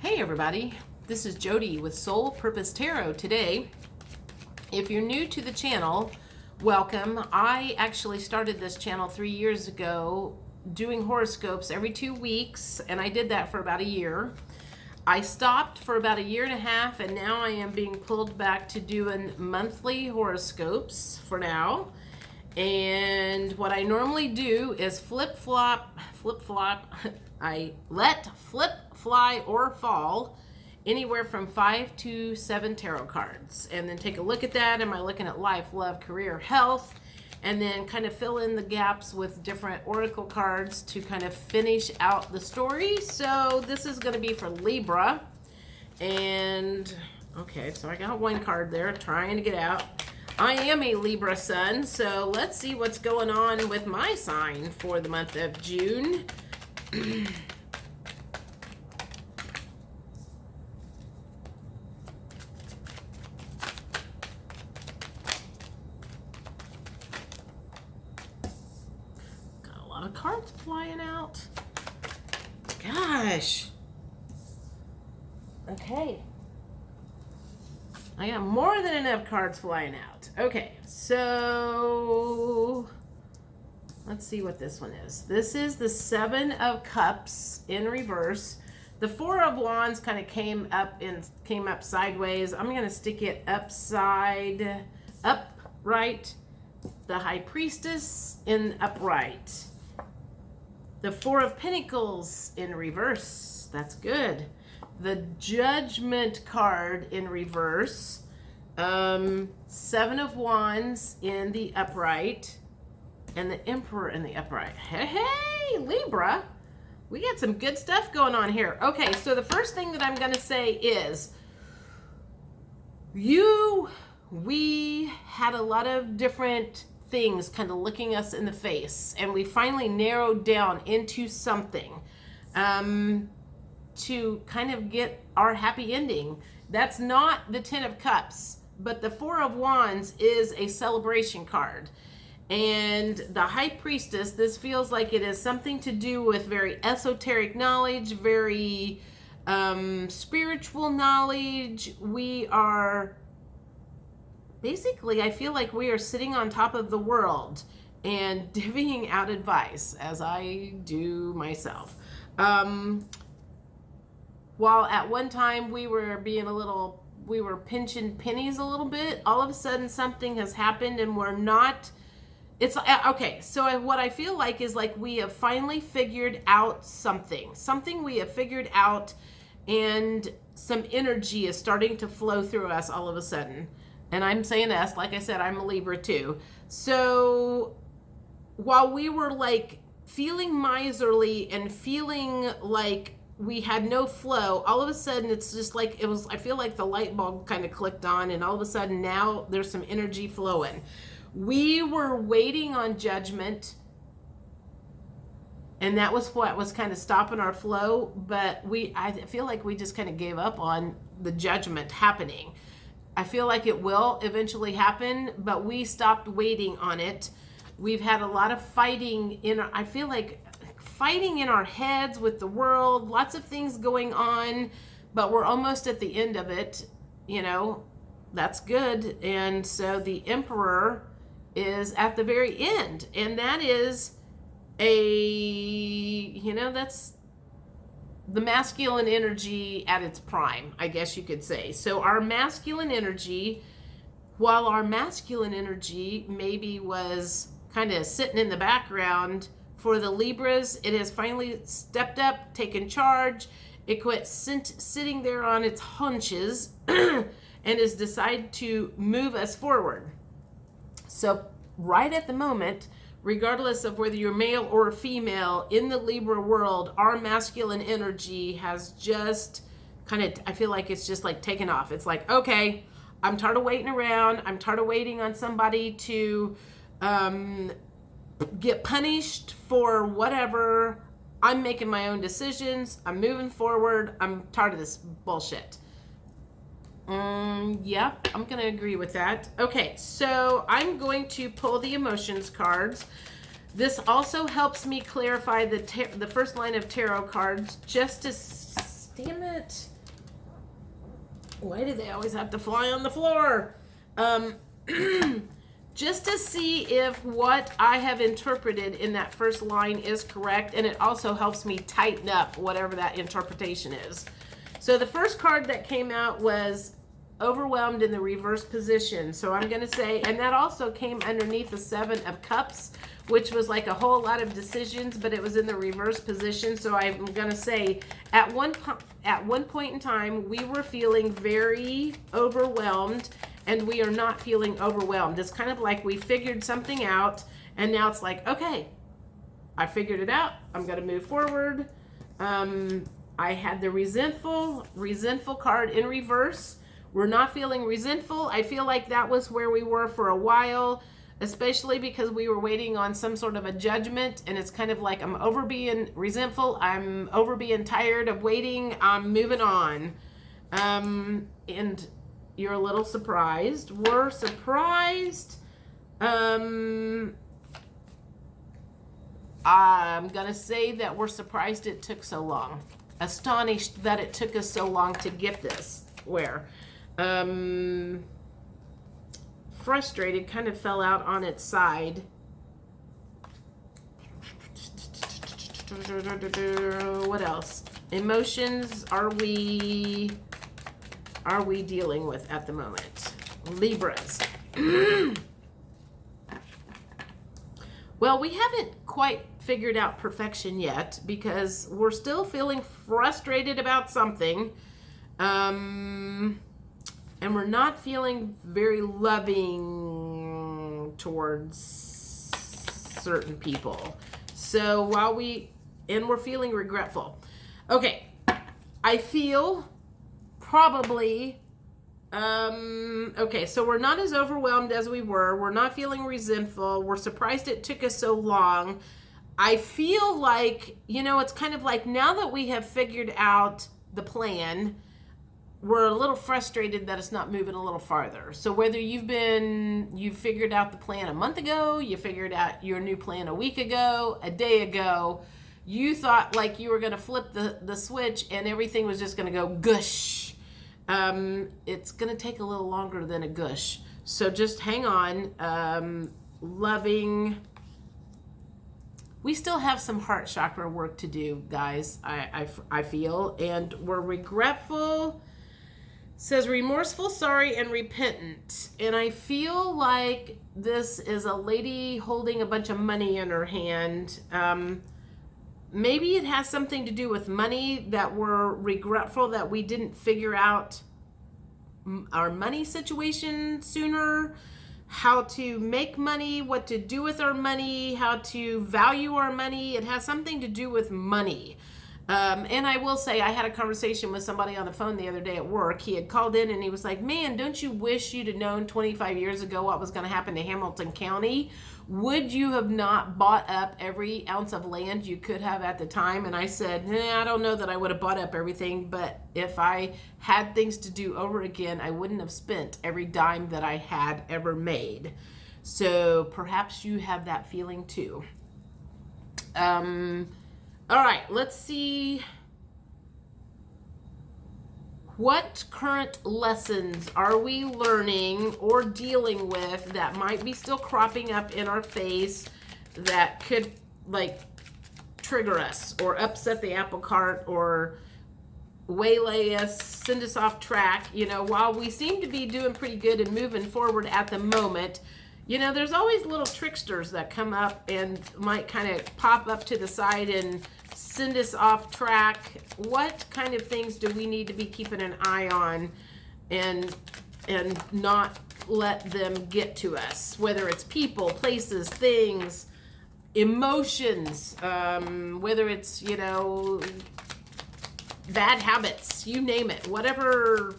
Hey everybody, this is Jody with Soul Purpose Tarot today. If you're new to the channel, welcome. I actually started this channel 3 years ago doing horoscopes every 2 weeks, and I did that for about a year. I stopped for about a year and a half, and now I am being pulled back to doing monthly horoscopes for now. And what I normally do is flip-flop. I let flip, fly, or fall anywhere from 5 to 7 tarot cards. And then take a look at that. Am I looking at life, love, career, health? And then kind of fill in the gaps with different oracle cards to kind of finish out the story. So this is going to be for Libra. And, okay, so I got one card there trying to get out. I am a Libra sun, so let's see what's going on with my sign for the month of June. Got a lot of cards flying out. Gosh. Okay. I got more than enough cards flying out. Okay, so let's see what this one is. This is the 7 of Cups in reverse. The 4 of Wands kind of came up sideways. I'm going to stick it upright. The High Priestess in upright. The 4 of Pentacles in reverse. That's good. The Judgment card in reverse. 7 of Wands in the upright. And the Emperor in the upright. Hey, Libra. We got some good stuff going on here. Okay, so the first thing that I'm going to say is we had a lot of different things kind of looking us in the face, and we finally narrowed down into something to kind of get our happy ending. That's not the 10 of Cups, but the 4 of Wands is a celebration card. And the High Priestess, this feels like it is something to do with very esoteric knowledge, very spiritual knowledge. We are, basically, I feel like we are sitting on top of the world and divvying out advice, as I do myself. While at one time we were pinching pennies a little bit, all of a sudden something has happened and we're not. It's okay. So what I feel like is like we have finally figured out something we have figured out, and some energy is starting to flow through us all of a sudden. And I'm saying us, like I said, I'm a Libra too. So while we were like feeling miserly and feeling like we had no flow, all of a sudden it's just like I feel like the light bulb kind of clicked on, and all of a sudden now there's some energy flowing. We were waiting on judgment, and that was what was kind of stopping our flow, but I feel like we just kind of gave up on the judgment happening. I feel like it will eventually happen, but we stopped waiting on it. We've had a lot of fighting I feel like fighting in our heads with the world, lots of things going on, but we're almost at the end of it, that's good. And so the Emperor is at the very end, and that is that's the masculine energy at its prime, I guess you could say. So our masculine energy, while our masculine energy maybe was kind of sitting in the background, for the Libras, it has finally stepped up, taken charge. It quit sitting there on its haunches and has decided to move us forward. So right at the moment, regardless of whether you're male or female, in the Libra world, our masculine energy has just kind of, I feel like it's just like taken off. It's like, okay, I'm tired of waiting around. I'm tired of waiting on somebody to get punished for whatever. I'm making my own decisions. I'm moving forward. I'm tired of this bullshit. Yeah, I'm going to agree with that. Okay, so I'm going to pull the emotions cards. This also helps me clarify the first line of tarot cards, just to Damn it. Why do they always have to fly on the floor? Just to see if what I have interpreted in that first line is correct, and it also helps me tighten up whatever that interpretation is. So the first card that came out was overwhelmed in the reverse position. So I'm going to say, and that also came underneath the 7 of Cups, which was like a whole lot of decisions, but it was in the reverse position. So I'm going to say at one point in time, we were feeling very overwhelmed, and we are not feeling overwhelmed. It's kind of like we figured something out, and now it's like, okay, I figured it out. I'm going to move forward. I had the resentful card in reverse. We're not feeling resentful. I feel like that was where we were for a while, especially because we were waiting on some sort of a judgment, and it's kind of like I'm over being resentful. I'm over being tired of waiting. I'm moving on. And you're a little surprised. We're surprised. I'm going to say that we're surprised it took so long. Astonished that it took us so long to get this. Where? Frustrated kind of fell out on its side. What else? Emotions are we dealing with at the moment? Libras. Well, we haven't quite figured out perfection yet because we're still feeling frustrated about something. And we're not feeling very loving towards certain people. So while we're feeling regretful. Okay, I feel probably, okay, so we're not as overwhelmed as we were. We're not feeling resentful. We're surprised it took us so long. I feel like, it's kind of like now that we have figured out the plan, we're a little frustrated that it's not moving a little farther. So whether you figured out the plan a month ago, you figured out your new plan a week ago, a day ago, you thought like you were going to flip the switch and everything was just going to go gush. It's going to take a little longer than a gush. So just hang on. Loving. We still have some heart chakra work to do, guys, I feel. And we're regretful. Says remorseful, sorry, and repentant. And I feel like this is a lady holding a bunch of money in her hand. Maybe it has something to do with money, that we're regretful that we didn't figure out our money situation sooner, how to make money, what to do with our money, how to value our money. It has something to do with money. And I will say, I had a conversation with somebody on the phone the other day at work. He had called in and he was like, man, don't you wish you'd have known 25 years ago what was going to happen to Hamilton County? Would you have not bought up every ounce of land you could have at the time? And I said, I don't know that I would have bought up everything, but if I had things to do over again, I wouldn't have spent every dime that I had ever made. So perhaps you have that feeling too. All right, let's see. What current lessons are we learning or dealing with that might be still cropping up in our face that could like trigger us or upset the apple cart or waylay us, send us off track? While we seem to be doing pretty good and moving forward at the moment, there's always little tricksters that come up and might kind of pop up to the side and send us off track. What kind of things do we need to be keeping an eye on and not let them get to us? Whether it's people, places, things, emotions, whether it's, bad habits, you name it, whatever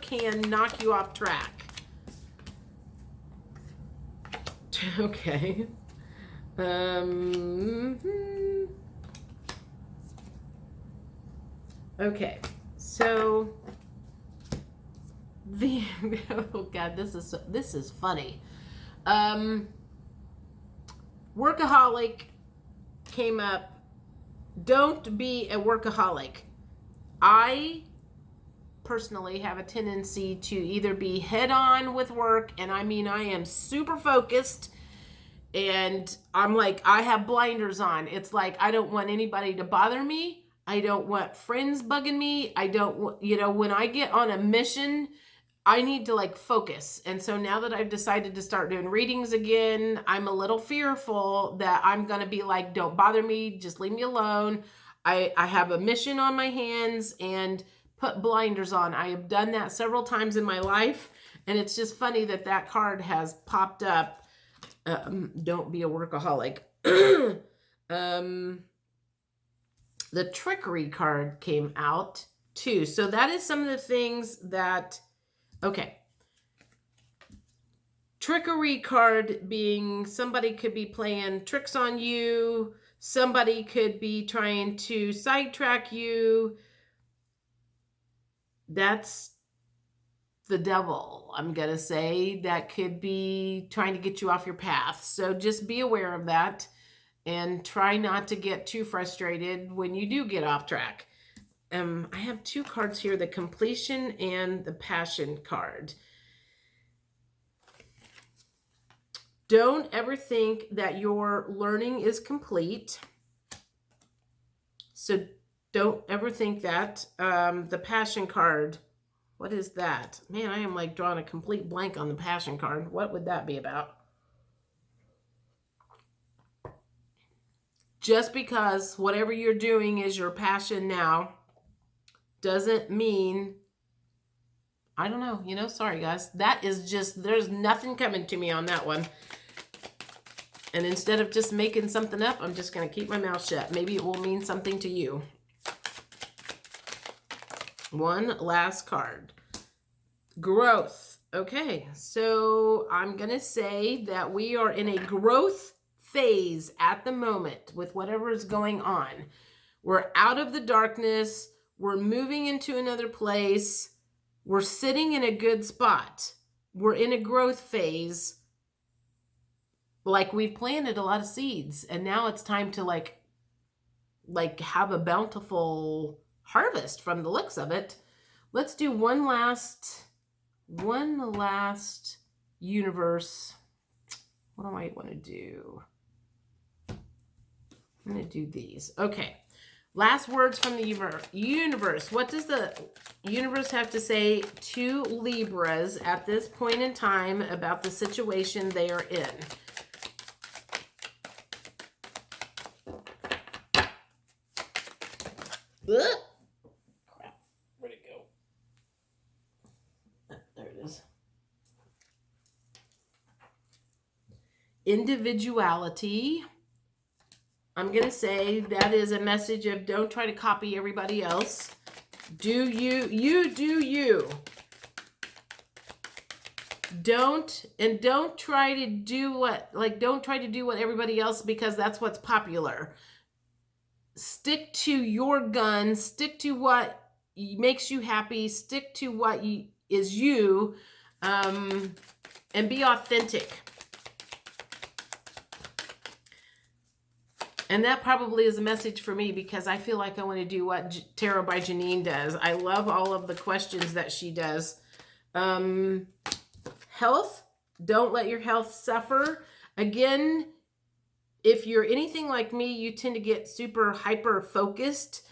can knock you off track. Okay. Okay, so oh God, this is funny. Workaholic came up. Don't be a workaholic. I personally have a tendency to either be head on with work, and I mean, I am super focused, and I'm like, I have blinders on. It's like, I don't want anybody to bother me. I don't want friends bugging me. I don't want, when I get on a mission, I need to like focus. And so now that I've decided to start doing readings again, I'm a little fearful that I'm going to be like, don't bother me. Just leave me alone. I have a mission on my hands, and put blinders on. I have done that several times in my life. And it's just funny that that card has popped up. Don't be a workaholic. The trickery card came out too. So that is some of the things that, okay. Trickery card being somebody could be playing tricks on you. Somebody could be trying to sidetrack you. That's the devil, I'm going to say, that could be trying to get you off your path. So just be aware of that and try not to get too frustrated when you do get off track. I have two cards here, the completion and the passion card. Don't ever think that your learning is complete. So don't ever think that. The passion card, what is that? Man, I am like drawing a complete blank on the passion card. What would that be about? Just because whatever you're doing is your passion now doesn't mean, I don't know, sorry guys. That is just, there's nothing coming to me on that one. And instead of just making something up, I'm just going to keep my mouth shut. Maybe it will mean something to you. One last card. Growth. Okay, so I'm going to say that we are in a growth phase at the moment with whatever is going on. We're out of the darkness. We're moving into another place. We're sitting in a good spot. We're in a growth phase. Like, we've planted a lot of seeds, and now it's time to like have a bountiful harvest from the looks of it. Let's do one last universe. What do I want to do? I'm going to do these. Okay. Last words from the universe. What does the universe have to say to Libras at this point in time about the situation they are in? Ugh. Crap. Where'd it go? There it is. Individuality. I'm going to say that is a message of don't try to copy everybody else. Do you do you. Don't try to do don't try to do what everybody else, because that's what's popular. Stick to your guns, stick to what makes you happy, stick to what is you, and be authentic. And that probably is a message for me, because I feel like I want to do what Tarot by Janine does. I love all of the questions that she does. Health, don't let your health suffer. Again, if you're anything like me, you tend to get super hyper focused.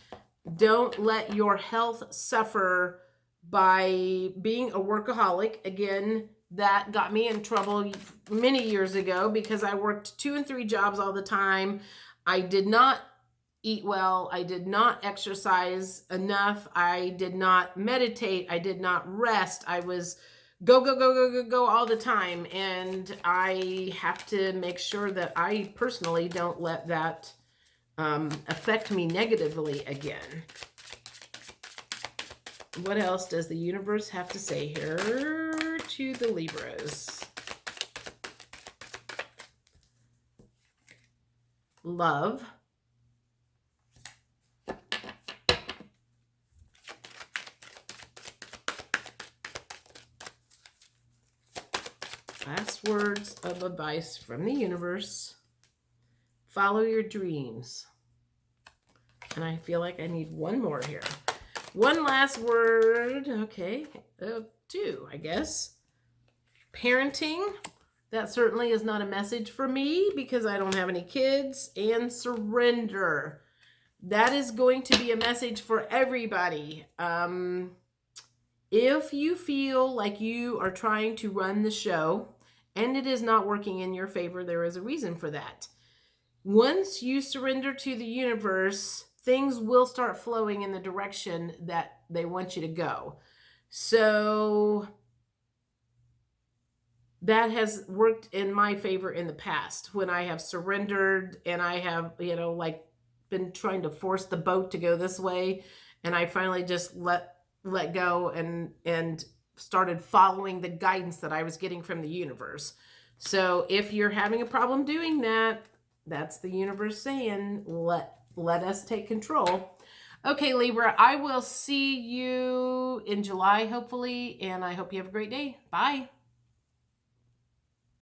Don't let your health suffer by being a workaholic. Again, that got me in trouble many years ago because I worked 2 and 3 jobs all the time. I did not eat well. I did not exercise enough. I did not meditate. I did not rest. I was go all the time. And I have to make sure that I personally don't let that affect me negatively again. What else does the universe have to say here to the Libras? Love. Last words of advice from the universe. Follow your dreams. And I feel like I need one more here. One last word. Okay. Two, I guess. Parenting. That certainly is not a message for me because I don't have any kids. And surrender. That is going to be a message for everybody. If you feel like you are trying to run the show and it is not working in your favor, there is a reason for that. Once you surrender to the universe, things will start flowing in the direction that they want you to go. So that has worked in my favor in the past when I have surrendered and I have, like been trying to force the boat to go this way, and I finally just let go and started following the guidance that I was getting from the universe. So if you're having a problem doing that, that's the universe saying, let us take control. Okay, Libra, I will see you in July, hopefully, and I hope you have a great day. Bye.